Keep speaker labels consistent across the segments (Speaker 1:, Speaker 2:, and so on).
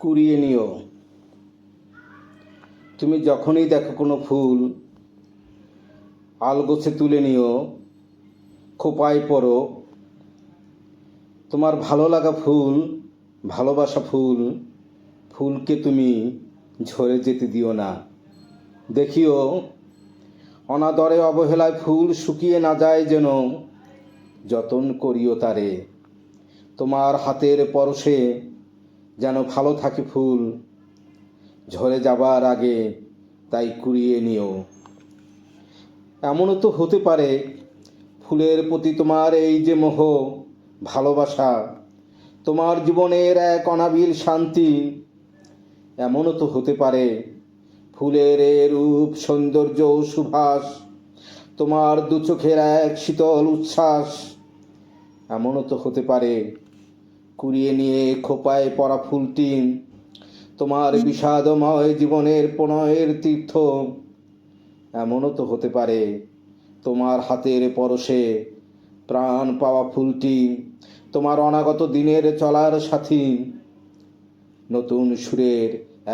Speaker 1: কুড়িয়ে নিও। তুমি যখনই দেখো কোনো ফুল, আলগোছে তুলে নিও, খোপায় পরো। তোমার ভালো লাগা ফুল, ভালোবাসা ফুল, ফুলকে তুমি ঝরে যেতে দিও না। দেখিও অনাদরে অবহেলায় ফুল শুকিয়ে না যায় যেন, যতন করিও তারে। তোমার হাতের পরশে যেন ভালো থাকে ফুল, ঝরে যাবার আগে তাই কুড়িয়ে নিও। এমনও তো হতে পারে ফুলের প্রতি তোমার এই যে মোহ, ভালোবাসা তোমার জীবনের এক অনাবিল শান্তি। এমনও তো হতে পারে ফুলের এ রূপ সৌন্দর্য সুভাষ তোমার দু চোখের এক শীতল উচ্ছ্বাস। এমনও তো হতে পারে কুড়িয়ে নিয়ে খোপায় পরা ফুলটি তোমার বিষাদময় জীবনের প্রণয়ের তীর্থ। এমনও তো হতে পারে তোমার হাতের পরশে প্রাণ পাওয়া ফুলটি তোমার অনাগত দিনের চলার সাথী। নতুন সুরের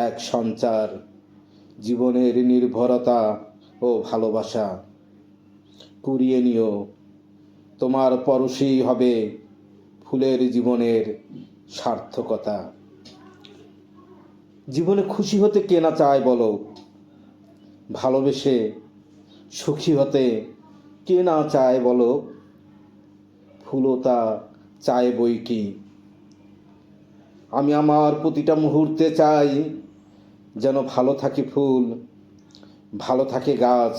Speaker 1: এক সঞ্চার, জীবনের নির্ভরতা ও ভালোবাসা। কুড়িয়ে নিও, তোমার পরশেই হবে ফুলের জীবনের সার্থকতা। জীবনে খুশি হতে কে না চায় বলো, ভালোবেসে সুখী হতে কে না চায় বলো। ফুলও তা চায় বই কি। আমি আমার প্রতিটা মুহূর্তে চাই যেন ভালো থাকে ফুল, ভালো থাকে গাছ,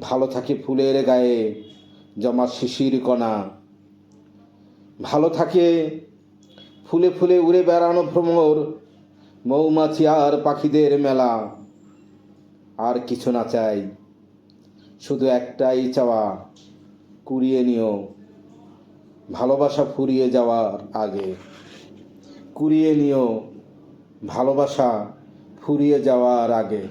Speaker 1: ভালো থাকে ফুলের গায়ে জমা শিশির কণা, ভালো থাকে ফুলে ফুলে উড়ে বেড়ানো ভ্রমর, মৌমাছি আর পাখিদের মেলা। আর কিছু না চাই, শুধু একটাই চাওয়া, কুড়িয়ে নিও ভালোবাসা ফুরিয়ে যাওয়ার আগে। কুড়িয়ে নিও ভালোবাসা ফুরিয়ে যাওয়ার আগে।